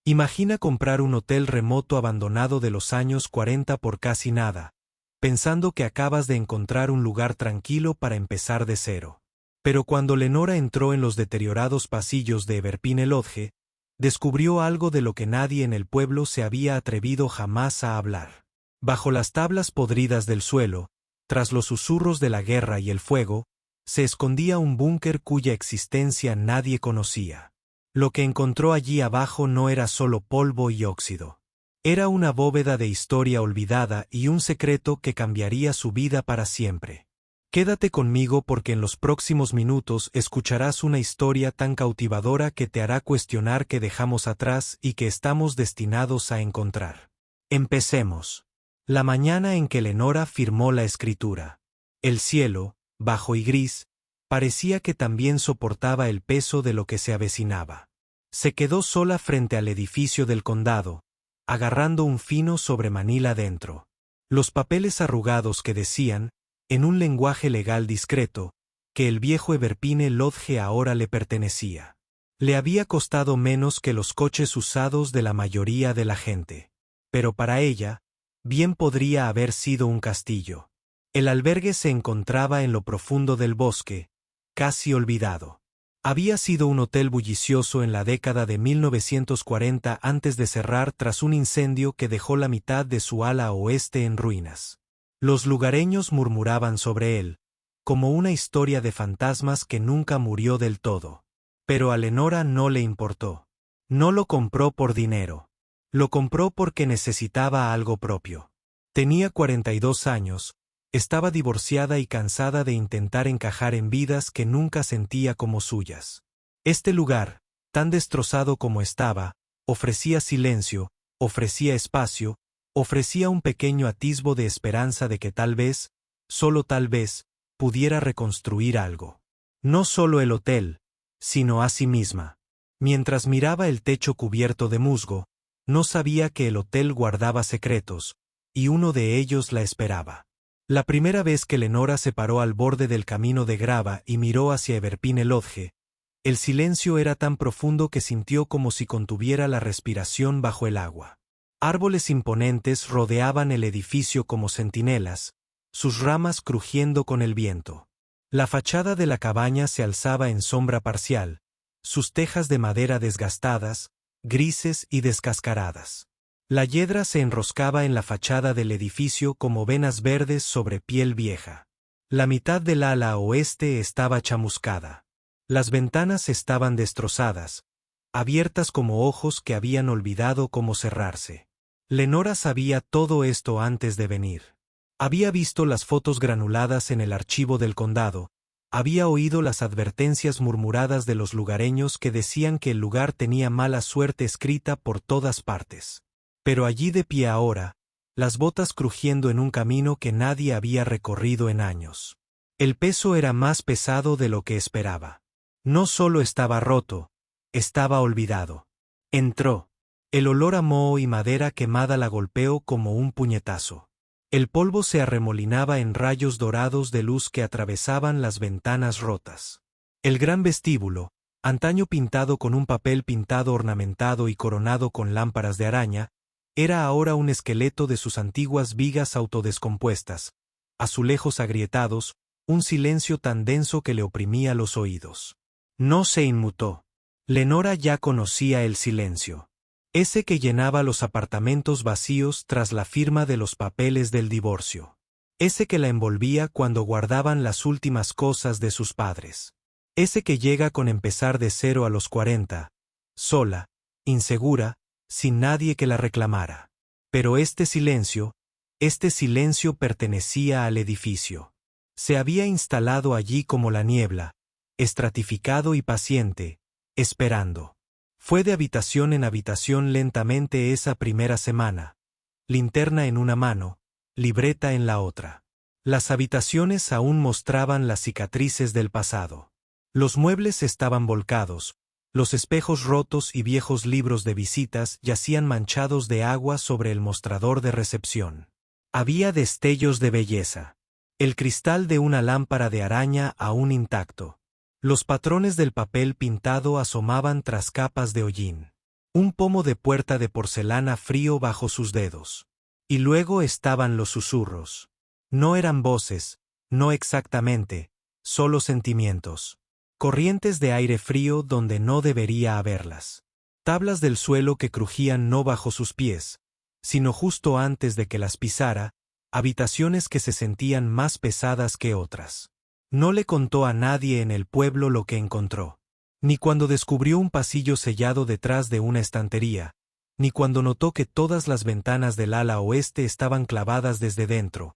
Imagina comprar un hotel remoto abandonado de los años 40 por casi nada, pensando que acabas de encontrar un lugar tranquilo para empezar de cero. Pero cuando Lenora entró en los deteriorados pasillos de Everpine Lodge, descubrió algo de lo que nadie en el pueblo se había atrevido jamás a hablar. Bajo las tablas podridas del suelo, tras los susurros de la guerra y el fuego, se escondía un búnker cuya existencia nadie conocía. Lo que encontró allí abajo no era solo polvo y óxido. Era una bóveda de historia olvidada y un secreto que cambiaría su vida para siempre. Quédate conmigo porque en los próximos minutos escucharás una historia tan cautivadora que te hará cuestionar qué dejamos atrás y que estamos destinados a encontrar. Empecemos. La mañana en que Lenora firmó la escritura. El cielo, bajo y gris, parecía que también soportaba el peso de lo que se avecinaba. Se quedó sola frente al edificio del condado, agarrando un fino sobre Manila dentro. Los papeles arrugados que decían, en un lenguaje legal discreto, que el viejo Everpine Lodge ahora le pertenecía. Le había costado menos que los coches usados de la mayoría de la gente. Pero para ella, bien podría haber sido un castillo. El albergue se encontraba en lo profundo del bosque, casi olvidado. Había sido un hotel bullicioso en la década de 1940 antes de cerrar tras un incendio que dejó la mitad de su ala oeste en ruinas. Los lugareños murmuraban sobre él, como una historia de fantasmas que nunca murió del todo. Pero a Lenora no le importó. No lo compró por dinero. Lo compró porque necesitaba algo propio. Tenía 42 años, estaba divorciada y cansada de intentar encajar en vidas que nunca sentía como suyas. Este lugar, tan destrozado como estaba, ofrecía silencio, ofrecía espacio, ofrecía un pequeño atisbo de esperanza de que tal vez, solo tal vez, pudiera reconstruir algo. No solo el hotel, sino a sí misma. Mientras miraba el techo cubierto de musgo, no sabía que el hotel guardaba secretos, y uno de ellos la esperaba. La primera vez que Lenora se paró al borde del camino de grava y miró hacia Everpine Lodge, el silencio era tan profundo que sintió como si contuviera la respiración bajo el agua. Árboles imponentes rodeaban el edificio como centinelas, sus ramas crujiendo con el viento. La fachada de la cabaña se alzaba en sombra parcial, sus tejas de madera desgastadas, grises y descascaradas. La hiedra se enroscaba en la fachada del edificio como venas verdes sobre piel vieja. La mitad del ala oeste estaba chamuscada. Las ventanas estaban destrozadas, abiertas como ojos que habían olvidado cómo cerrarse. Lenora sabía todo esto antes de venir. Había visto las fotos granuladas en el archivo del condado, había oído las advertencias murmuradas de los lugareños que decían que el lugar tenía mala suerte escrita por todas partes. Pero allí de pie ahora, las botas crujiendo en un camino que nadie había recorrido en años. El peso era más pesado de lo que esperaba. No solo estaba roto, estaba olvidado. Entró. El olor a moho y madera quemada la golpeó como un puñetazo. El polvo se arremolinaba en rayos dorados de luz que atravesaban las ventanas rotas. El gran vestíbulo, antaño pintado con un papel pintado ornamentado y coronado con lámparas de araña, era ahora un esqueleto de sus antiguas vigas autodescompuestas, azulejos agrietados, un silencio tan denso que le oprimía los oídos. No se inmutó. Lenora ya conocía el silencio. Ese que llenaba los apartamentos vacíos tras la firma de los papeles del divorcio. Ese que la envolvía cuando guardaban las últimas cosas de sus padres. Ese que llega con empezar de cero a los 40, sola, insegura, sin nadie que la reclamara. Pero este silencio pertenecía al edificio. Se había instalado allí como la niebla, estratificado y paciente, esperando. Fue de habitación en habitación lentamente esa primera semana, linterna en una mano, libreta en la otra. Las habitaciones aún mostraban las cicatrices del pasado. Los muebles estaban volcados, los espejos rotos y viejos libros de visitas yacían manchados de agua sobre el mostrador de recepción. Había destellos de belleza. El cristal de una lámpara de araña aún intacto. Los patrones del papel pintado asomaban tras capas de hollín. Un pomo de puerta de porcelana frío bajo sus dedos. Y luego estaban los susurros. No eran voces, no exactamente, solo sentimientos. Corrientes de aire frío donde no debería haberlas. Tablas del suelo que crujían no bajo sus pies, sino justo antes de que las pisara, habitaciones que se sentían más pesadas que otras. No le contó a nadie en el pueblo lo que encontró. Ni cuando descubrió un pasillo sellado detrás de una estantería, ni cuando notó que todas las ventanas del ala oeste estaban clavadas desde dentro,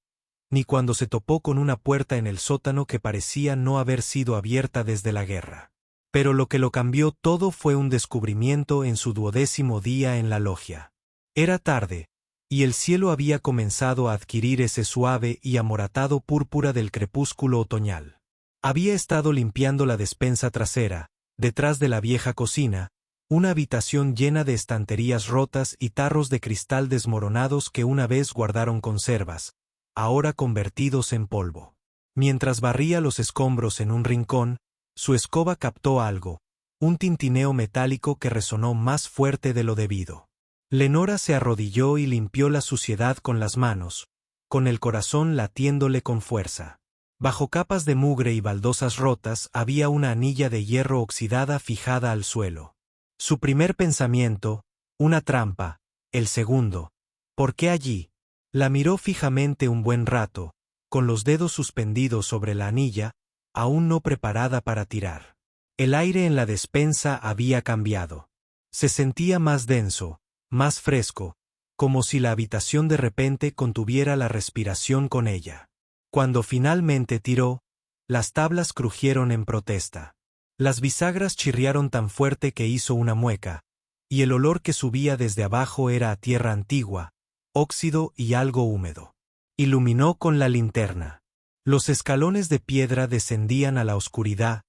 ni cuando se topó con una puerta en el sótano que parecía no haber sido abierta desde la guerra. Pero lo que lo cambió todo fue un descubrimiento en su 12º día en la logia. Era tarde, y el cielo había comenzado a adquirir ese suave y amoratado púrpura del crepúsculo otoñal. Había estado limpiando la despensa trasera, detrás de la vieja cocina, una habitación llena de estanterías rotas y tarros de cristal desmoronados que una vez guardaron conservas, ahora convertidos en polvo. Mientras barría los escombros en un rincón, su escoba captó algo, un tintineo metálico que resonó más fuerte de lo debido. Lenora se arrodilló y limpió la suciedad con las manos, con el corazón latiéndole con fuerza. Bajo capas de mugre y baldosas rotas había una anilla de hierro oxidada fijada al suelo. Su primer pensamiento, una trampa; el segundo, ¿por qué allí? La miró fijamente un buen rato, con los dedos suspendidos sobre la anilla, aún no preparada para tirar. El aire en la despensa había cambiado. Se sentía más denso, más fresco, como si la habitación de repente contuviera la respiración con ella. Cuando finalmente tiró, las tablas crujieron en protesta. Las bisagras chirriaron tan fuerte que hizo una mueca, y el olor que subía desde abajo era a tierra antigua, óxido y algo húmedo. Iluminó con la linterna. Los escalones de piedra descendían a la oscuridad,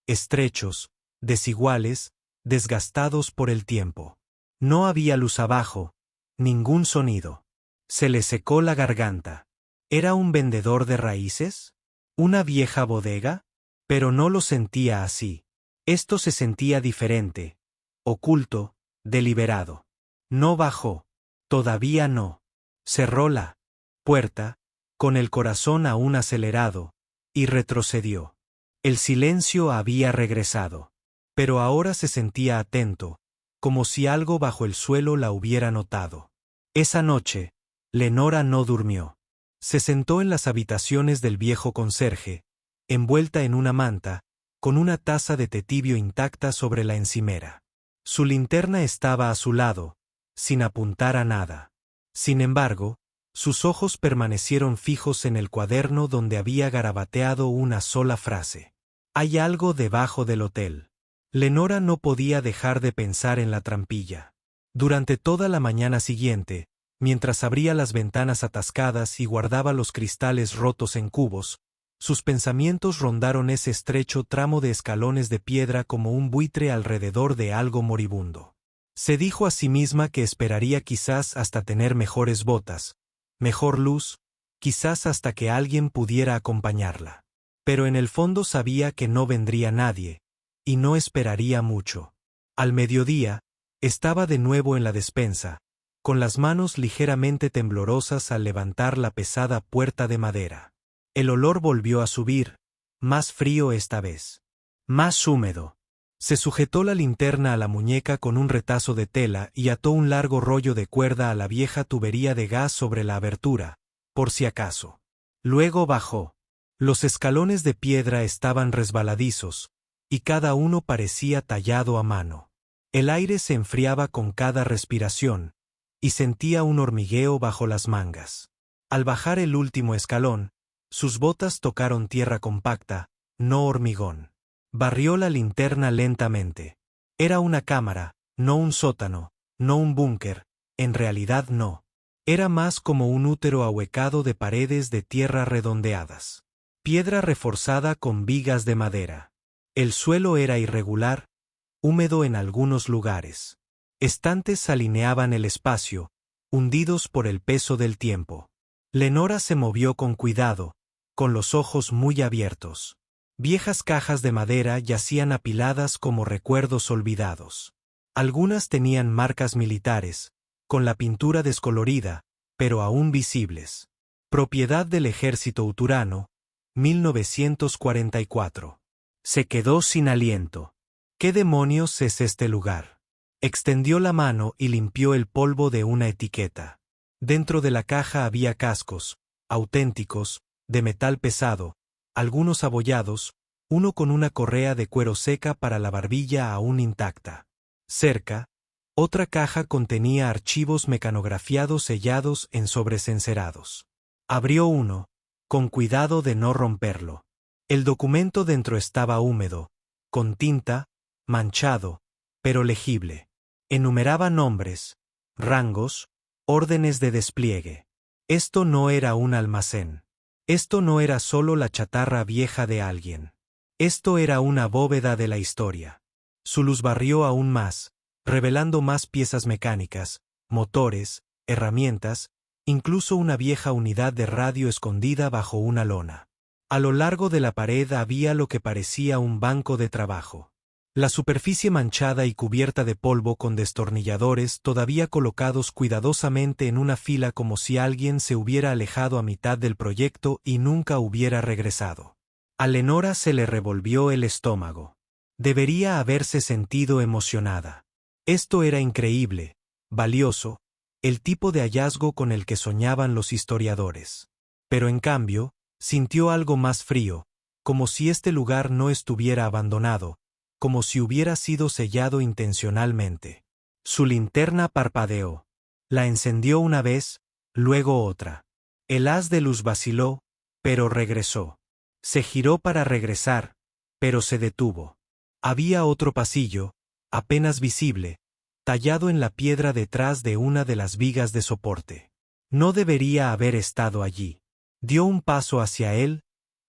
estrechos, desiguales, desgastados por el tiempo. No había luz abajo, ningún sonido. Se le secó la garganta. ¿Era un vendedor de raíces? ¿Una vieja bodega? Pero no lo sentía así. Esto se sentía diferente, oculto, deliberado. No bajó. Todavía no. Cerró la puerta, con el corazón aún acelerado, y retrocedió. El silencio había regresado. Pero ahora se sentía atento, como si algo bajo el suelo la hubiera notado. Esa noche, Lenora no durmió. Se sentó en las habitaciones del viejo conserje, envuelta en una manta, con una taza de té tibio intacta sobre la encimera. Su linterna estaba a su lado, sin apuntar a nada. Sin embargo, sus ojos permanecieron fijos en el cuaderno donde había garabateado una sola frase. Hay algo debajo del hotel. Lenora no podía dejar de pensar en la trampilla. Durante toda la mañana siguiente, mientras abría las ventanas atascadas y guardaba los cristales rotos en cubos, sus pensamientos rondaron ese estrecho tramo de escalones de piedra como un buitre alrededor de algo moribundo. Se dijo a sí misma que esperaría quizás hasta tener mejores botas, mejor luz, quizás hasta que alguien pudiera acompañarla. Pero en el fondo sabía que no vendría nadie, y no esperaría mucho. Al mediodía, estaba de nuevo en la despensa, con las manos ligeramente temblorosas al levantar la pesada puerta de madera. El olor volvió a subir, más frío esta vez. Más húmedo. Se sujetó la linterna a la muñeca con un retazo de tela y ató un largo rollo de cuerda a la vieja tubería de gas sobre la abertura, por si acaso. Luego bajó. Los escalones de piedra estaban resbaladizos, y cada uno parecía tallado a mano. El aire se enfriaba con cada respiración, y sentía un hormigueo bajo las mangas. Al bajar el último escalón, sus botas tocaron tierra compacta, no hormigón. Barrió la linterna lentamente. Era una cámara, no un sótano, no un búnker, en realidad no. Era más como un útero ahuecado de paredes de tierra redondeadas. Piedra reforzada con vigas de madera. El suelo era irregular, húmedo en algunos lugares. Estantes alineaban el espacio, hundidos por el peso del tiempo. Lenora se movió con cuidado, con los ojos muy abiertos. Viejas cajas de madera yacían apiladas como recuerdos olvidados. Algunas tenían marcas militares, con la pintura descolorida, pero aún visibles. Propiedad del ejército uturano, 1944. Se quedó sin aliento. ¿Qué demonios es este lugar? Extendió la mano y limpió el polvo de una etiqueta. Dentro de la caja había cascos, auténticos, de metal pesado, algunos abollados, uno con una correa de cuero seca para la barbilla aún intacta. Cerca, otra caja contenía archivos mecanografiados sellados en sobres encerados. Abrió uno, con cuidado de no romperlo. El documento dentro estaba húmedo, con tinta, manchado, pero legible. Enumeraba nombres, rangos, órdenes de despliegue. Esto no era un almacén. Esto no era solo la chatarra vieja de alguien. Esto era una bóveda de la historia. Su luz barrió aún más, revelando más piezas mecánicas, motores, herramientas, incluso una vieja unidad de radio escondida bajo una lona. A lo largo de la pared había lo que parecía un banco de trabajo. La superficie manchada y cubierta de polvo con destornilladores todavía colocados cuidadosamente en una fila como si alguien se hubiera alejado a mitad del proyecto y nunca hubiera regresado. A Lenora se le revolvió el estómago. Debería haberse sentido emocionada. Esto era increíble, valioso, el tipo de hallazgo con el que soñaban los historiadores. Pero en cambio, sintió algo más frío, como si este lugar no estuviera abandonado, como si hubiera sido sellado intencionalmente. Su linterna parpadeó. La encendió una vez, luego otra. El haz de luz vaciló, pero regresó. Se giró para regresar, pero se detuvo. Había otro pasillo, apenas visible, tallado en la piedra detrás de una de las vigas de soporte. No debería haber estado allí. Dio un paso hacia él,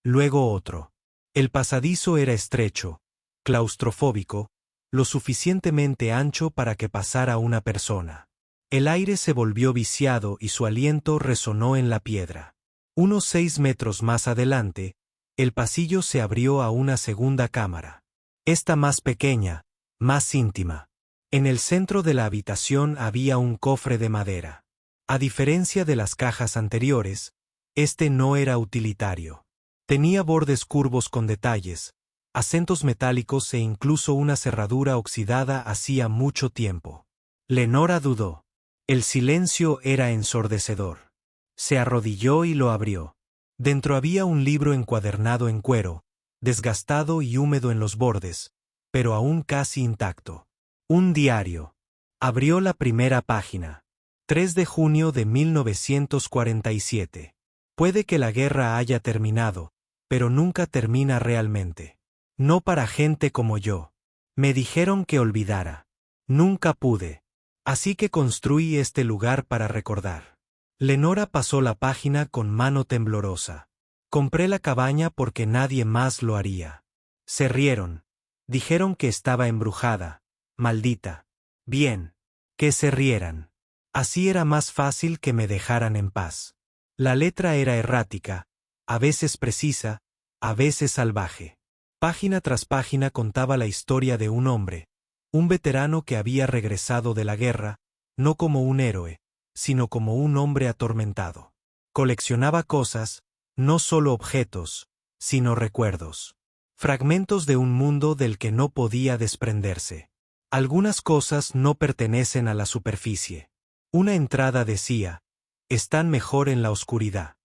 luego otro. El pasadizo era estrecho, claustrofóbico, lo suficientemente ancho para que pasara una persona. El aire se volvió viciado y su aliento resonó en la piedra. Unos 6 metros más adelante, el pasillo se abrió a una segunda cámara. Esta más pequeña, más íntima. En el centro de la habitación había un cofre de madera. A diferencia de las cajas anteriores, este no era utilitario. Tenía bordes curvos con detalles, acentos metálicos e incluso una cerradura oxidada hacía mucho tiempo. Lenora dudó. El silencio era ensordecedor. Se arrodilló y lo abrió. Dentro había un libro encuadernado en cuero, desgastado y húmedo en los bordes, pero aún casi intacto. Un diario. Abrió la primera página. 3 de junio de 1947. Puede que la guerra haya terminado, pero nunca termina realmente. No para gente como yo. Me dijeron que olvidara. Nunca pude. Así que construí este lugar para recordar. Lenora pasó la página con mano temblorosa. Compré la cabaña porque nadie más lo haría. Se rieron. Dijeron que estaba embrujada. Maldita. Bien. Que se rieran. Así era más fácil que me dejaran en paz. La letra era errática, a veces precisa, a veces salvaje. Página tras página contaba la historia de un hombre, un veterano que había regresado de la guerra, no como un héroe, sino como un hombre atormentado. Coleccionaba cosas, no solo objetos, sino recuerdos. Fragmentos de un mundo del que no podía desprenderse. Algunas cosas no pertenecen a la superficie. Una entrada decía, están mejor en la oscuridad.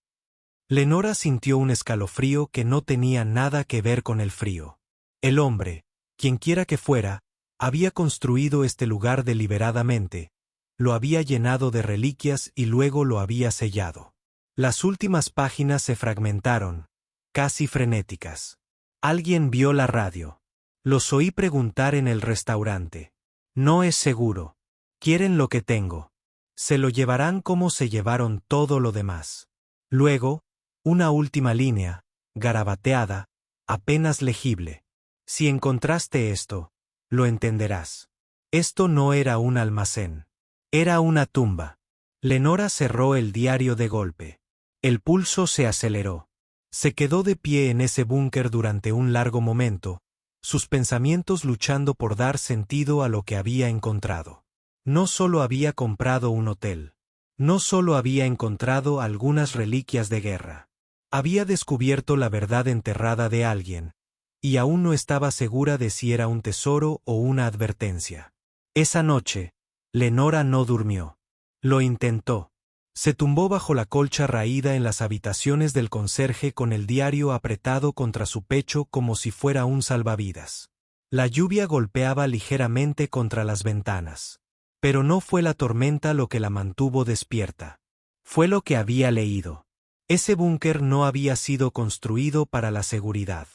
Lenora sintió un escalofrío que no tenía nada que ver con el frío. El hombre, quienquiera que fuera, había construido este lugar deliberadamente, lo había llenado de reliquias y luego lo había sellado. Las últimas páginas se fragmentaron, casi frenéticas. Alguien vio la radio. Los oí preguntar en el restaurante. No es seguro. Quieren lo que tengo. Se lo llevarán como se llevaron todo lo demás. Luego, una última línea, garabateada, apenas legible. Si encontraste esto, lo entenderás. Esto no era un almacén. Era una tumba. Lenora cerró el diario de golpe. El pulso se aceleró. Se quedó de pie en ese búnker durante un largo momento, sus pensamientos luchando por dar sentido a lo que había encontrado. No solo había comprado un hotel. No solo había encontrado algunas reliquias de guerra. Había descubierto la verdad enterrada de alguien, y aún no estaba segura de si era un tesoro o una advertencia. Esa noche, Lenora no durmió. Lo intentó. Se tumbó bajo la colcha raída en las habitaciones del conserje con el diario apretado contra su pecho como si fuera un salvavidas. La lluvia golpeaba ligeramente contra las ventanas. Pero no fue la tormenta lo que la mantuvo despierta. Fue lo que había leído. Ese búnker no había sido construido para la seguridad.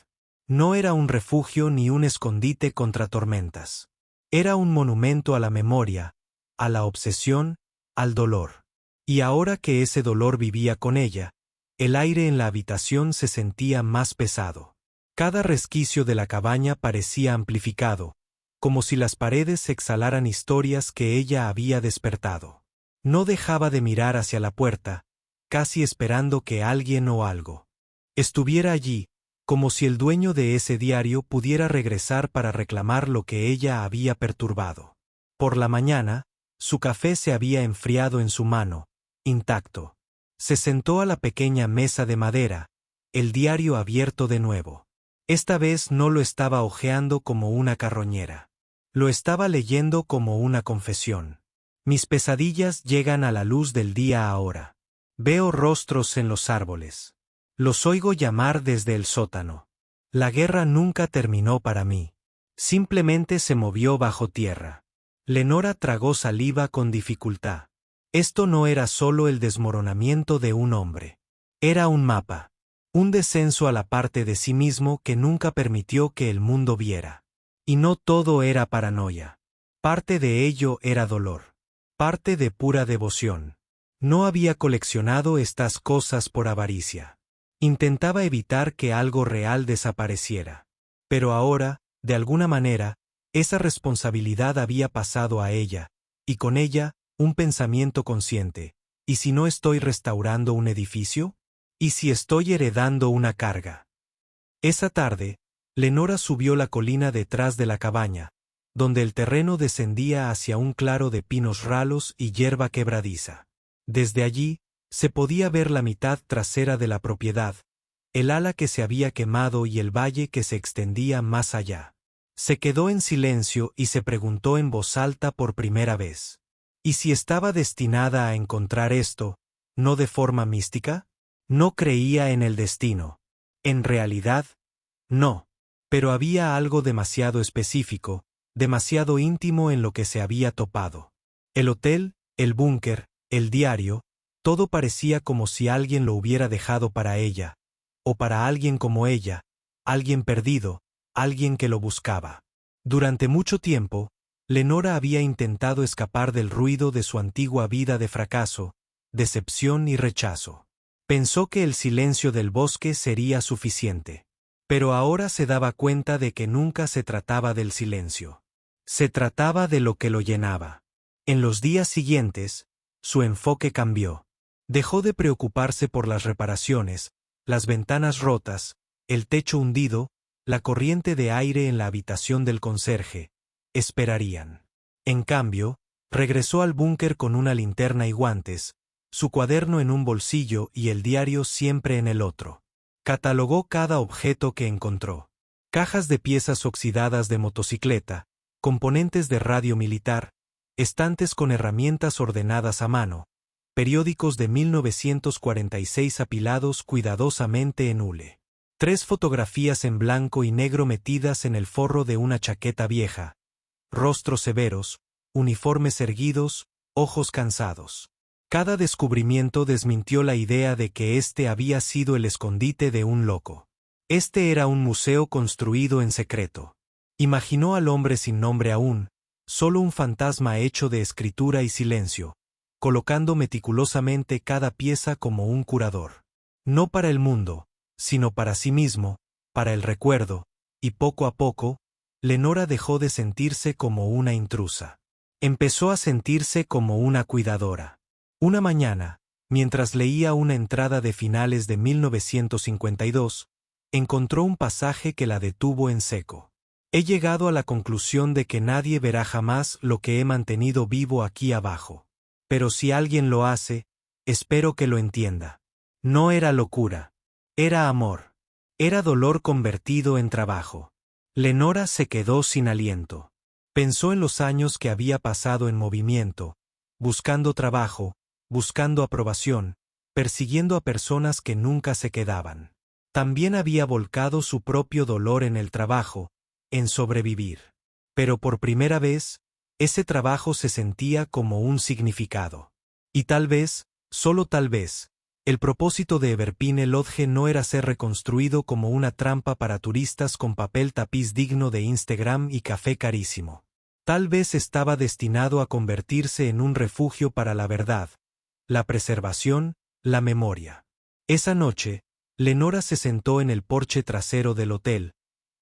No era un refugio ni un escondite contra tormentas. Era un monumento a la memoria, a la obsesión, al dolor. Y ahora que ese dolor vivía con ella, el aire en la habitación se sentía más pesado. Cada resquicio de la cabaña parecía amplificado, como si las paredes exhalaran historias que ella había despertado. No dejaba de mirar hacia la puerta, casi esperando que alguien o algo estuviera allí, como si el dueño de ese diario pudiera regresar para reclamar lo que ella había perturbado. Por la mañana, su café se había enfriado en su mano, intacto. Se sentó a la pequeña mesa de madera, el diario abierto de nuevo. Esta vez no lo estaba hojeando como una carroñera. Lo estaba leyendo como una confesión. Mis pesadillas llegan a la luz del día ahora. Veo rostros en los árboles. Los oigo llamar desde el sótano. La guerra nunca terminó para mí. Simplemente se movió bajo tierra. Lenora tragó saliva con dificultad. Esto no era solo el desmoronamiento de un hombre. Era un mapa. Un descenso a la parte de sí mismo que nunca permitió que el mundo viera. Y no todo era paranoia. Parte de ello era dolor. Parte de pura devoción. No había coleccionado estas cosas por avaricia. Intentaba evitar que algo real desapareciera. Pero ahora, de alguna manera, esa responsabilidad había pasado a ella, y con ella, un pensamiento consciente. ¿Y si no estoy restaurando un edificio? ¿Y si estoy heredando una carga? Esa tarde, Lenora subió la colina detrás de la cabaña, donde el terreno descendía hacia un claro de pinos ralos y hierba quebradiza. Desde allí, se podía ver la mitad trasera de la propiedad, el ala que se había quemado y el valle que se extendía más allá. Se quedó en silencio y se preguntó en voz alta por primera vez. ¿Y si estaba destinada a encontrar esto, no de forma mística? No creía en el destino. En realidad, no. Pero había algo demasiado específico, demasiado íntimo en lo que se había topado. El hotel, el búnker, el diario, todo parecía como si alguien lo hubiera dejado para ella, o para alguien como ella, alguien perdido, alguien que lo buscaba. Durante mucho tiempo, Lenora había intentado escapar del ruido de su antigua vida de fracaso, decepción y rechazo. Pensó que el silencio del bosque sería suficiente. Pero ahora se daba cuenta de que nunca se trataba del silencio. Se trataba de lo que lo llenaba. En los días siguientes, su enfoque cambió. Dejó de preocuparse por las reparaciones, las ventanas rotas, el techo hundido, la corriente de aire en la habitación del conserje. Esperarían. En cambio, regresó al búnker con una linterna y guantes, su cuaderno en un bolsillo y el diario siempre en el otro. Catalogó cada objeto que encontró. Cajas de piezas oxidadas de motocicleta, componentes de radio militar, estantes con herramientas ordenadas a mano, periódicos de 1946 apilados cuidadosamente en hule. 3 fotografías en blanco y negro metidas en el forro de una chaqueta vieja. Rostros severos, uniformes erguidos, ojos cansados. Cada descubrimiento desmintió la idea de que este había sido el escondite de un loco. Este era un museo construido en secreto. Imaginó al hombre sin nombre aún, solo un fantasma hecho de escritura y silencio, colocando meticulosamente cada pieza como un curador. No para el mundo, sino para sí mismo, para el recuerdo, y poco a poco, Lenora dejó de sentirse como una intrusa. Empezó a sentirse como una cuidadora. Una mañana, mientras leía una entrada de finales de 1952, encontró un pasaje que la detuvo en seco. He llegado a la conclusión de que nadie verá jamás lo que he mantenido vivo aquí abajo. Pero si alguien lo hace, espero que lo entienda. No era locura. Era amor. Era dolor convertido en trabajo. Lenora se quedó sin aliento. Pensó en los años que había pasado en movimiento, buscando trabajo, buscando aprobación, persiguiendo a personas que nunca se quedaban. También había volcado su propio dolor en el trabajo, en sobrevivir. Pero por primera vez, ese trabajo se sentía como un significado. Y tal vez, solo tal vez, el propósito de Everpine Lodge no era ser reconstruido como una trampa para turistas con papel tapiz digno de Instagram y café carísimo. Tal vez estaba destinado a convertirse en un refugio para la verdad, la preservación, la memoria. Esa noche, Lenora se sentó en el porche trasero del hotel,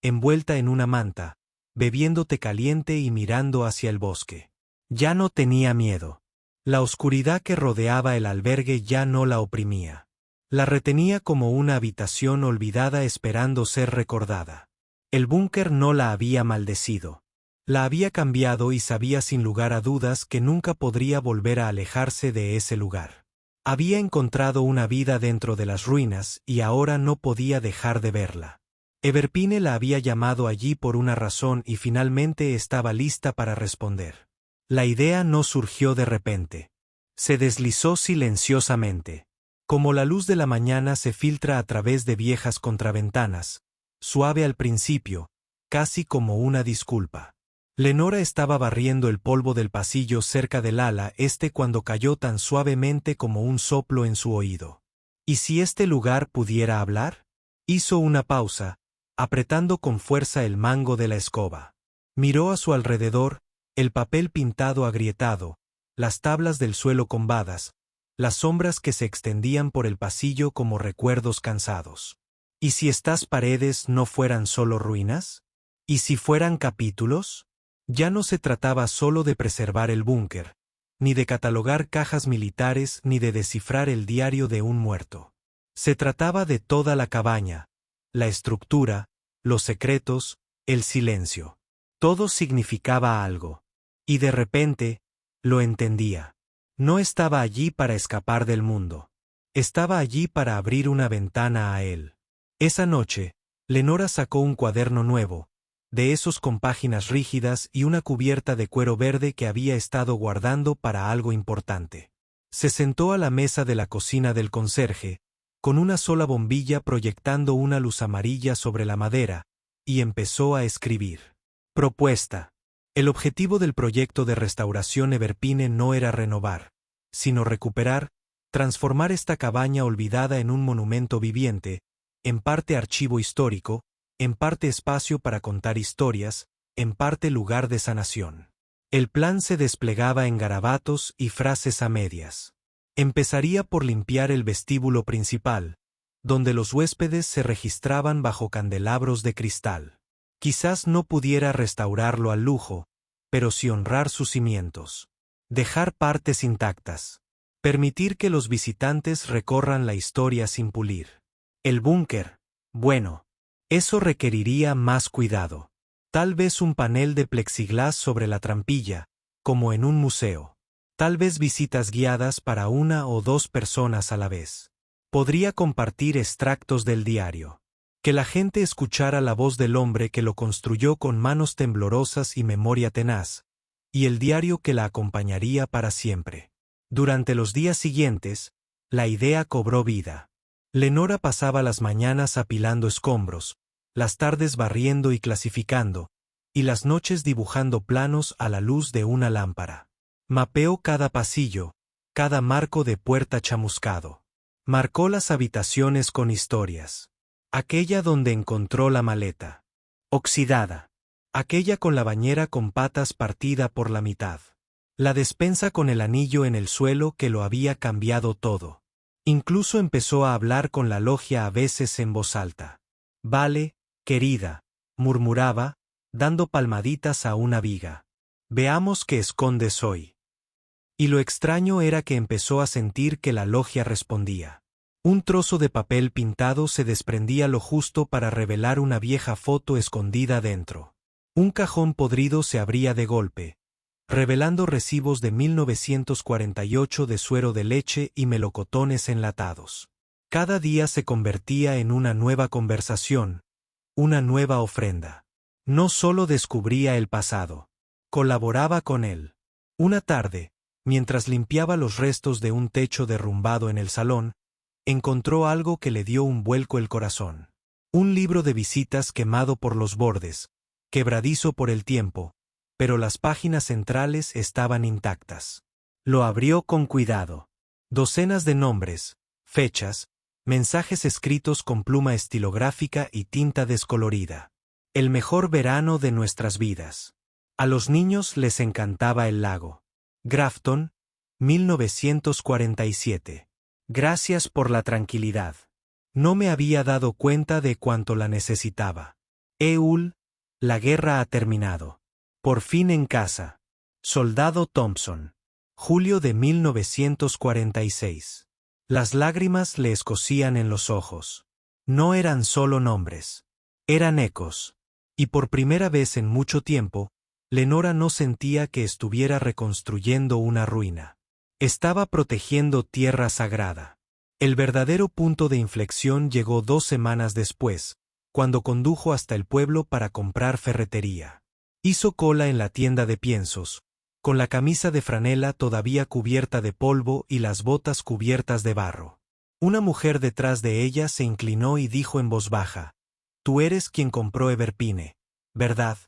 envuelta en una manta, bebiendo té caliente y mirando hacia el bosque. Ya no tenía miedo. La oscuridad que rodeaba el albergue ya no la oprimía. La retenía como una habitación olvidada esperando ser recordada. El búnker no la había maldecido. La había cambiado y sabía sin lugar a dudas que nunca podría volver a alejarse de ese lugar. Había encontrado una vida dentro de las ruinas y ahora no podía dejar de verla. Everpine la había llamado allí por una razón y finalmente estaba lista para responder. La idea no surgió de repente. Se deslizó silenciosamente. Como la luz de la mañana se filtra a través de viejas contraventanas, suave al principio, casi como una disculpa. Lenora estaba barriendo el polvo del pasillo cerca del ala cuando cayó tan suavemente como un soplo en su oído. ¿Y si este lugar pudiera hablar? Hizo una pausa, apretando con fuerza el mango de la escoba. Miró a su alrededor, el papel pintado agrietado, las tablas del suelo combadas, las sombras que se extendían por el pasillo como recuerdos cansados. ¿Y si estas paredes no fueran solo ruinas? ¿Y si fueran capítulos? Ya no se trataba solo de preservar el búnker, ni de catalogar cajas militares ni de descifrar el diario de un muerto. Se trataba de toda la cabaña, la estructura, los secretos, el silencio. Todo significaba algo. Y de repente, lo entendía. No estaba allí para escapar del mundo. Estaba allí para abrir una ventana a él. Esa noche, Lenora sacó un cuaderno nuevo, de esos con páginas rígidas y una cubierta de cuero verde que había estado guardando para algo importante. Se sentó a la mesa de la cocina del conserje, con una sola bombilla proyectando una luz amarilla sobre la madera, y empezó a escribir. Propuesta. El objetivo del proyecto de restauración Everpine no era renovar, sino recuperar, transformar esta cabaña olvidada en un monumento viviente, en parte archivo histórico, en parte espacio para contar historias, en parte lugar de sanación. El plan se desplegaba en garabatos y frases a medias. Empezaría por limpiar el vestíbulo principal, donde los huéspedes se registraban bajo candelabros de cristal. Quizás no pudiera restaurarlo al lujo, pero sí honrar sus cimientos. Dejar partes intactas. Permitir que los visitantes recorran la historia sin pulir. El búnker, bueno, eso requeriría más cuidado. Tal vez un panel de plexiglás sobre la trampilla, como en un museo. Tal vez visitas guiadas para una o dos personas a la vez. Podría compartir extractos del diario. Que la gente escuchara la voz del hombre que lo construyó con manos temblorosas y memoria tenaz, y el diario que la acompañaría para siempre. Durante los días siguientes, la idea cobró vida. Lenora pasaba las mañanas apilando escombros, las tardes barriendo y clasificando, y las noches dibujando planos a la luz de una lámpara. Mapeó cada pasillo, cada marco de puerta chamuscado. Marcó las habitaciones con historias. Aquella donde encontró la maleta. Oxidada. Aquella con la bañera con patas partida por la mitad. La despensa con el anillo en el suelo que lo había cambiado todo. Incluso empezó a hablar con la logia a veces en voz alta. Vale, querida, murmuraba, dando palmaditas a una viga. Veamos qué escondes hoy. Y lo extraño era que empezó a sentir que la logia respondía. Un trozo de papel pintado se desprendía lo justo para revelar una vieja foto escondida dentro. Un cajón podrido se abría de golpe, revelando recibos de 1948 de suero de leche y melocotones enlatados. Cada día se convertía en una nueva conversación, una nueva ofrenda. No solo descubría el pasado, colaboraba con él. Una tarde, mientras limpiaba los restos de un techo derrumbado en el salón, encontró algo que le dio un vuelco el corazón. Un libro de visitas quemado por los bordes, quebradizo por el tiempo, pero las páginas centrales estaban intactas. Lo abrió con cuidado. Docenas de nombres, fechas, mensajes escritos con pluma estilográfica y tinta descolorida. El mejor verano de nuestras vidas. A los niños les encantaba el lago. Grafton, 1947. Gracias por la tranquilidad. No me había dado cuenta de cuánto la necesitaba. Eul, la guerra ha terminado. Por fin en casa. Soldado Thompson. Julio de 1946. Las lágrimas le escocían en los ojos. No eran solo nombres. Eran ecos. Y por primera vez en mucho tiempo, Lenora no sentía que estuviera reconstruyendo una ruina. Estaba protegiendo tierra sagrada. El verdadero punto de inflexión llegó 2 semanas después, cuando condujo hasta el pueblo para comprar ferretería. Hizo cola en la tienda de piensos, con la camisa de franela todavía cubierta de polvo y las botas cubiertas de barro. Una mujer detrás de ella se inclinó y dijo en voz baja: «Tú eres quien compró Everpine, ¿verdad?».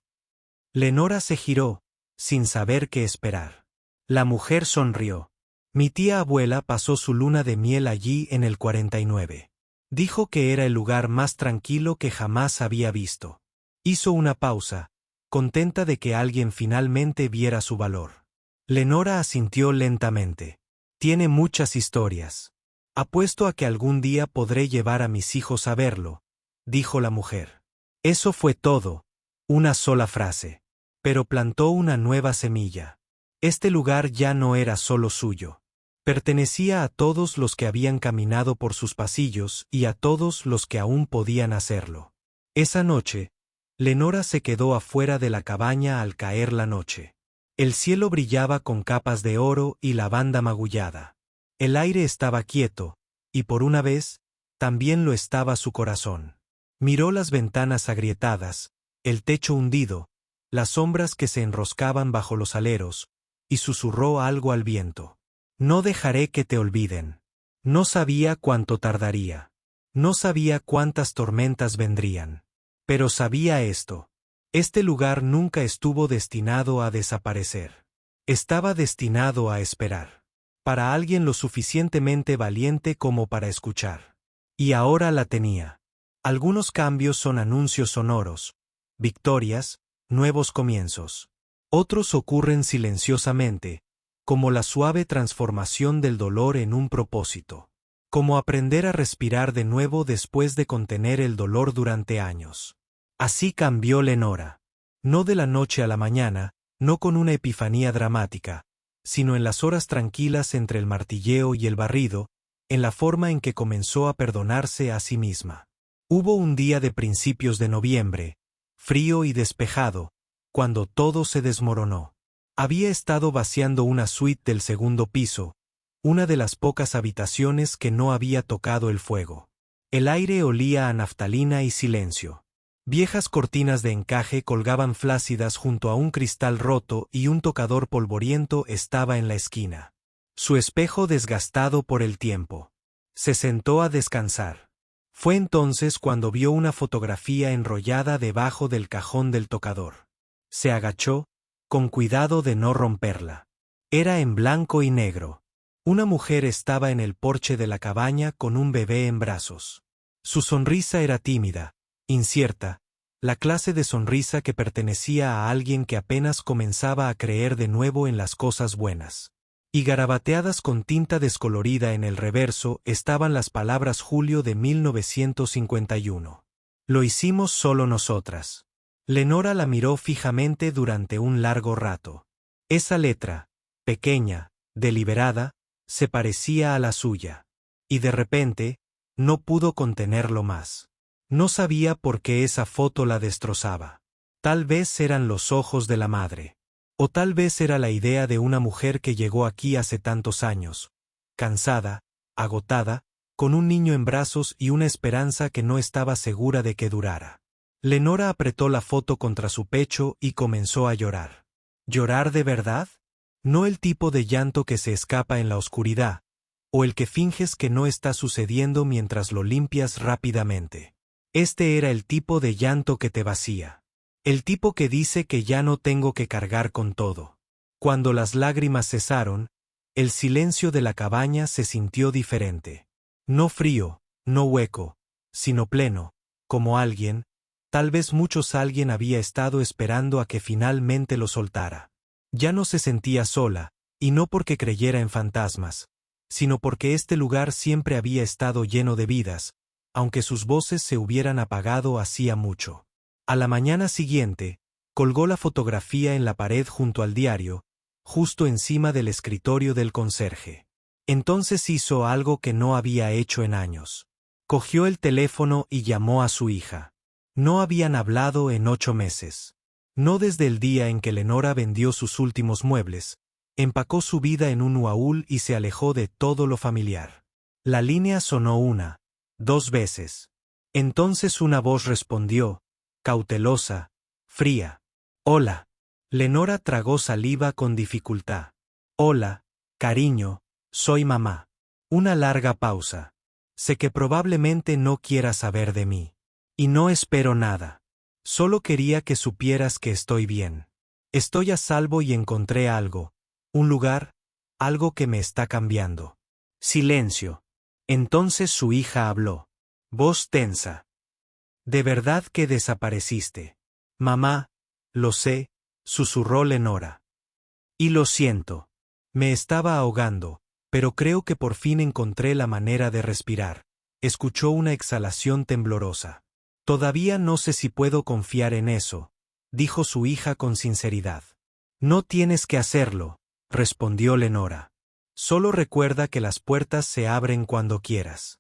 Lenora se giró, sin saber qué esperar. La mujer sonrió. «Mi tía abuela pasó su luna de miel allí en el 49. Dijo que era el lugar más tranquilo que jamás había visto». Hizo una pausa, contenta de que alguien finalmente viera su valor. Lenora asintió lentamente. «Tiene muchas historias. Apuesto a que algún día podré llevar a mis hijos a verlo», dijo la mujer. Eso fue todo, una sola frase. Pero plantó una nueva semilla. Este lugar ya no era solo suyo. Pertenecía a todos los que habían caminado por sus pasillos y a todos los que aún podían hacerlo. Esa noche, Lenora se quedó afuera de la cabaña al caer la noche. El cielo brillaba con capas de oro y lavanda magullada. El aire estaba quieto, y por una vez, también lo estaba su corazón. Miró las ventanas agrietadas, el techo hundido, las sombras que se enroscaban bajo los aleros, y susurró algo al viento. «No dejaré que te olviden». No sabía cuánto tardaría. No sabía cuántas tormentas vendrían. Pero sabía esto. Este lugar nunca estuvo destinado a desaparecer. Estaba destinado a esperar. Para alguien lo suficientemente valiente como para escuchar. Y ahora la tenía. Algunos cambios son anuncios sonoros, victorias, nuevos comienzos. Otros ocurren silenciosamente, como la suave transformación del dolor en un propósito. Como aprender a respirar de nuevo después de contener el dolor durante años. Así cambió Lenora. No de la noche a la mañana, no con una epifanía dramática, sino en las horas tranquilas entre el martilleo y el barrido, en la forma en que comenzó a perdonarse a sí misma. Hubo un día de principios de noviembre, frío y despejado, cuando todo se desmoronó. Había estado vaciando una suite del segundo piso, una de las pocas habitaciones que no había tocado el fuego. El aire olía a naftalina y silencio. Viejas cortinas de encaje colgaban flácidas junto a un cristal roto y un tocador polvoriento estaba en la esquina. Su espejo desgastado por el tiempo. Se sentó a descansar. Fue entonces cuando vio una fotografía enrollada debajo del cajón del tocador. Se agachó, con cuidado de no romperla. Era en blanco y negro. Una mujer estaba en el porche de la cabaña con un bebé en brazos. Su sonrisa era tímida, incierta, la clase de sonrisa que pertenecía a alguien que apenas comenzaba a creer de nuevo en las cosas buenas. Y garabateadas con tinta descolorida en el reverso estaban las palabras Julio de 1951. Lo hicimos solo nosotras. Lenora la miró fijamente durante un largo rato. Esa letra, pequeña, deliberada, se parecía a la suya. Y de repente, no pudo contenerlo más. No sabía por qué esa foto la destrozaba. Tal vez eran los ojos de la madre. O tal vez era la idea de una mujer que llegó aquí hace tantos años, cansada, agotada, con un niño en brazos y una esperanza que no estaba segura de que durara. Lenora apretó la foto contra su pecho y comenzó a llorar. ¿Llorar de verdad? No el tipo de llanto que se escapa en la oscuridad, o el que finges que no está sucediendo mientras lo limpias rápidamente. Este era el tipo de llanto que te vacía. El tipo que dice que ya no tengo que cargar con todo. Cuando las lágrimas cesaron, el silencio de la cabaña se sintió diferente. No frío, no hueco, sino pleno, como alguien, tal vez alguien había estado esperando a que finalmente lo soltara. Ya no se sentía sola, y no porque creyera en fantasmas, sino porque este lugar siempre había estado lleno de vidas, aunque sus voces se hubieran apagado hacía mucho. A la mañana siguiente, colgó la fotografía en la pared junto al diario, justo encima del escritorio del conserje. Entonces hizo algo que no había hecho en años. Cogió el teléfono y llamó a su hija. No habían hablado en 8 meses. No desde el día en que Lenora vendió sus últimos muebles, empacó su vida en un baúl y se alejó de todo lo familiar. La línea sonó 1, 2 veces. Entonces una voz respondió, cautelosa, fría. Hola. Lenora tragó saliva con dificultad. Hola, cariño, soy mamá. Una larga pausa. Sé que probablemente no quieras saber de mí. Y no espero nada. Solo quería que supieras que estoy bien. Estoy a salvo y encontré algo. Un lugar, algo que me está cambiando. Silencio. Entonces su hija habló. Voz tensa. ¿De verdad que desapareciste? Mamá, lo sé, susurró Lenora. Y lo siento. Me estaba ahogando, pero creo que por fin encontré la manera de respirar. Escuchó una exhalación temblorosa. Todavía no sé si puedo confiar en eso, dijo su hija con sinceridad. No tienes que hacerlo, respondió Lenora. Solo recuerda que las puertas se abren cuando quieras.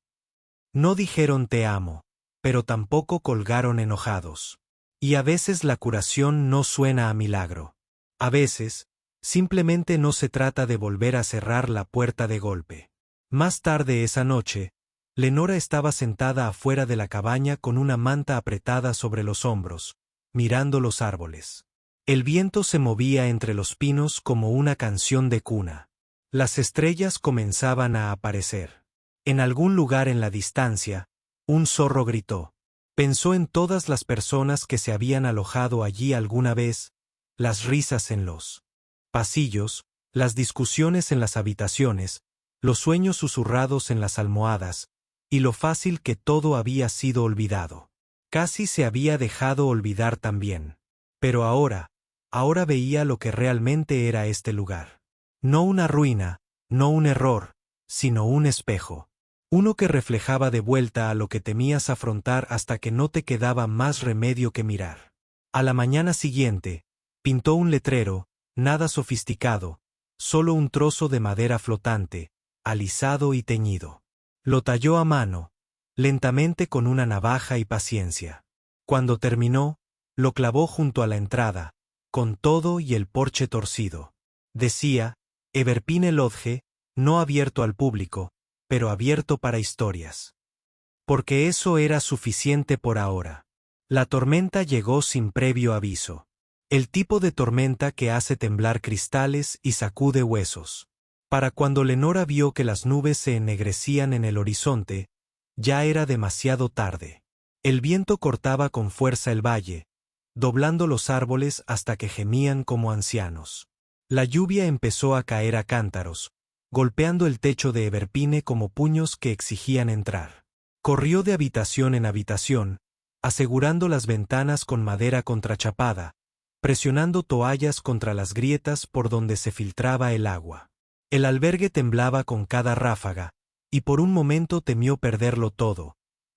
No dijeron te amo, pero tampoco colgaron enojados. Y a veces la curación no suena a milagro. A veces, simplemente no se trata de volver a cerrar la puerta de golpe. Más tarde esa noche, Lenora estaba sentada afuera de la cabaña con una manta apretada sobre los hombros, mirando los árboles. El viento se movía entre los pinos como una canción de cuna. Las estrellas comenzaban a aparecer. En algún lugar en la distancia, un zorro gritó. Pensó en todas las personas que se habían alojado allí alguna vez, las risas en los pasillos, las discusiones en las habitaciones, los sueños susurrados en las almohadas, y lo fácil que todo había sido olvidado. Casi se había dejado olvidar también. Pero ahora veía lo que realmente era este lugar. No una ruina, no un error, sino un espejo. Uno que reflejaba de vuelta a lo que temías afrontar hasta que no te quedaba más remedio que mirar. A la mañana siguiente, pintó un letrero, nada sofisticado, solo un trozo de madera flotante, alisado y teñido. Lo talló a mano, lentamente con una navaja y paciencia. Cuando terminó, lo clavó junto a la entrada, con todo y el porche torcido. Decía, Everpine Lodge, no abierto al público, pero abierto para historias. Porque eso era suficiente por ahora. La tormenta llegó sin previo aviso. El tipo de tormenta que hace temblar cristales y sacude huesos. Para cuando Lenora vio que las nubes se ennegrecían en el horizonte, ya era demasiado tarde. El viento cortaba con fuerza el valle, doblando los árboles hasta que gemían como ancianos. La lluvia empezó a caer a cántaros, golpeando el techo de Everpine como puños que exigían entrar. Corrió de habitación en habitación, asegurando las ventanas con madera contrachapada, presionando toallas contra las grietas por donde se filtraba el agua. El albergue temblaba con cada ráfaga, y por un momento temió perderlo todo: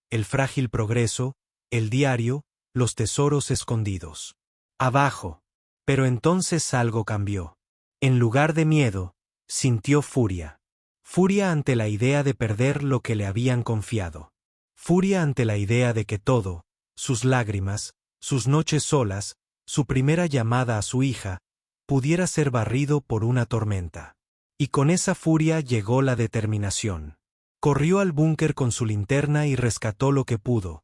el frágil progreso, el diario, los tesoros escondidos. Abajo. Pero entonces algo cambió. En lugar de miedo, sintió furia. Furia ante la idea de perder lo que le habían confiado. Furia ante la idea de que todo, sus lágrimas, sus noches solas, su primera llamada a su hija, pudiera ser barrido por una tormenta. Y con esa furia llegó la determinación. Corrió al búnker con su linterna y rescató lo que pudo: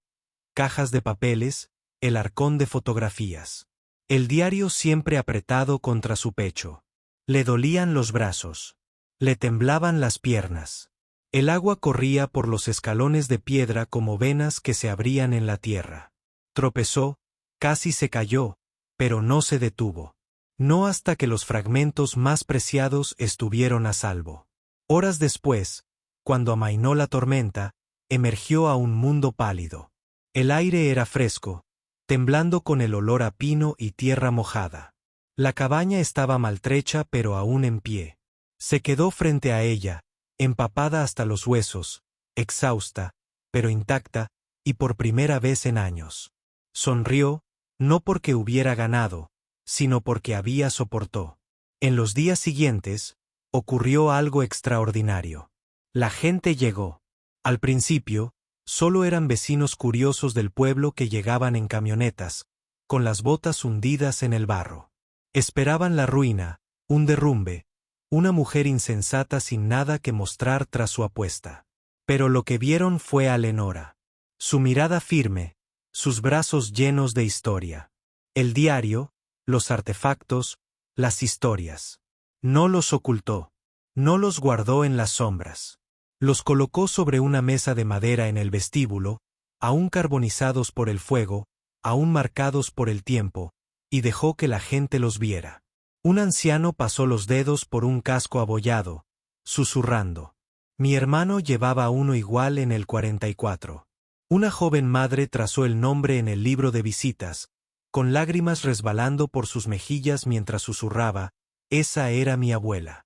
cajas de papeles, el arcón de fotografías. El diario siempre apretado contra su pecho. Le dolían los brazos. Le temblaban las piernas. El agua corría por los escalones de piedra como venas que se abrían en la tierra. Tropezó, casi se cayó, pero no se detuvo. No hasta que los fragmentos más preciados estuvieron a salvo. Horas después, cuando amainó la tormenta, emergió a un mundo pálido. El aire era fresco, temblando con el olor a pino y tierra mojada. La cabaña estaba maltrecha pero aún en pie. Se quedó frente a ella, empapada hasta los huesos, exhausta, pero intacta, y por primera vez en años. Sonrió, no porque hubiera ganado, sino porque había soportó. En los días siguientes, ocurrió algo extraordinario. La gente llegó. Al principio, solo eran vecinos curiosos del pueblo que llegaban en camionetas, con las botas hundidas en el barro. Esperaban la ruina, un derrumbe, una mujer insensata sin nada que mostrar tras su apuesta. Pero lo que vieron fue a Lenora. Su mirada firme, sus brazos llenos de historia. El diario, los artefactos, las historias. No los ocultó. No los guardó en las sombras. Los colocó sobre una mesa de madera en el vestíbulo, aún carbonizados por el fuego, aún marcados por el tiempo, y dejó que la gente los viera. Un anciano pasó los dedos por un casco abollado, susurrando. Mi hermano llevaba uno igual en el 44. Una joven madre trazó el nombre en el libro de visitas, con lágrimas resbalando por sus mejillas mientras susurraba: esa era mi abuela.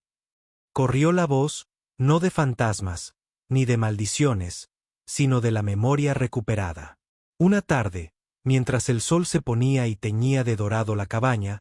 Corrió la voz, no de fantasmas, ni de maldiciones, sino de la memoria recuperada. Una tarde, mientras el sol se ponía y teñía de dorado la cabaña,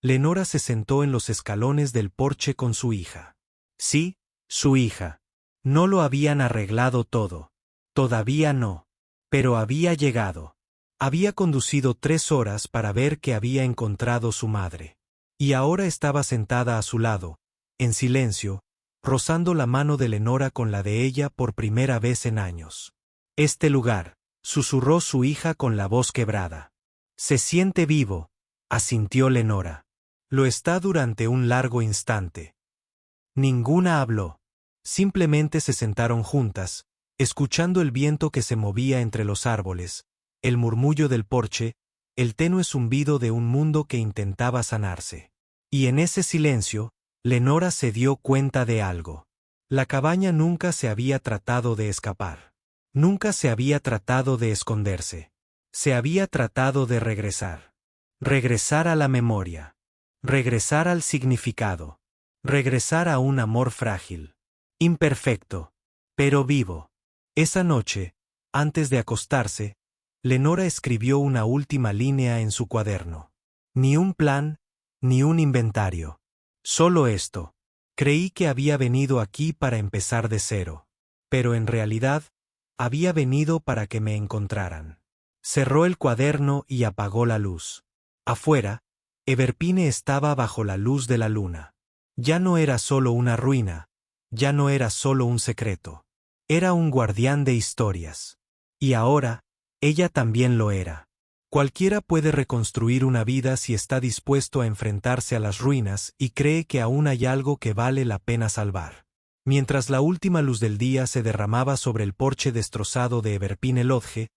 Lenora se sentó en los escalones del porche con su hija. Sí, su hija. No lo habían arreglado todo. Todavía no. Pero había llegado. Había conducido 3 horas para ver que había encontrado su madre. Y ahora estaba sentada a su lado, en silencio, rozando la mano de Lenora con la de ella por primera vez en años. Este lugar, susurró su hija con la voz quebrada. Se siente vivo, asintió Lenora. Lo está durante un largo instante. Ninguna habló. Simplemente se sentaron juntas, escuchando el viento que se movía entre los árboles, el murmullo del porche, el tenue zumbido de un mundo que intentaba sanarse. Y en ese silencio, Lenora se dio cuenta de algo. La cabaña nunca se había tratado de escapar. Nunca se había tratado de esconderse. Se había tratado de regresar. Regresar a la memoria. Regresar al significado. Regresar a un amor frágil. Imperfecto. Pero vivo. Esa noche, antes de acostarse, Lenora escribió una última línea en su cuaderno. Ni un plan, ni un inventario. Solo esto. Creí que había venido aquí para empezar de cero. Pero en realidad, había venido para que me encontraran. Cerró el cuaderno y apagó la luz. Afuera, Everpine estaba bajo la luz de la luna. Ya no era solo una ruina, ya no era solo un secreto. Era un guardián de historias. Y ahora, ella también lo era. Cualquiera puede reconstruir una vida si está dispuesto a enfrentarse a las ruinas y cree que aún hay algo que vale la pena salvar. Mientras la última luz del día se derramaba sobre el porche destrozado de Everpine Lodge,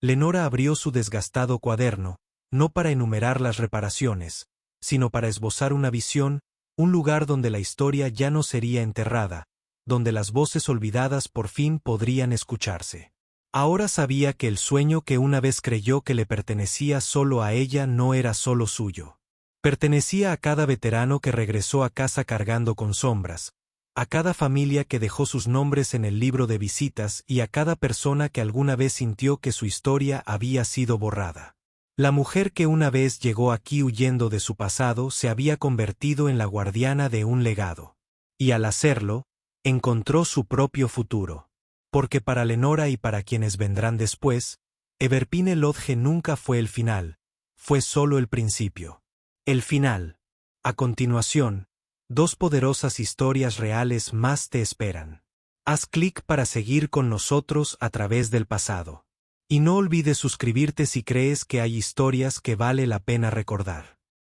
Lenora abrió su desgastado cuaderno, no para enumerar las reparaciones, sino para esbozar una visión, un lugar donde la historia ya no sería enterrada, donde las voces olvidadas por fin podrían escucharse. Ahora sabía que el sueño que una vez creyó que le pertenecía solo a ella no era solo suyo. Pertenecía a cada veterano que regresó a casa cargando con sombras, a cada familia que dejó sus nombres en el libro de visitas y a cada persona que alguna vez sintió que su historia había sido borrada. La mujer que una vez llegó aquí huyendo de su pasado se había convertido en la guardiana de un legado. Y al hacerlo, encontró su propio futuro. Porque para Lenora y para quienes vendrán después, Everpine Lodge nunca fue el final, fue solo el principio. El final. A continuación, 2 poderosas historias reales más te esperan. Haz clic para seguir con nosotros a través del pasado. Y no olvides suscribirte si crees que hay historias que vale la pena recordar.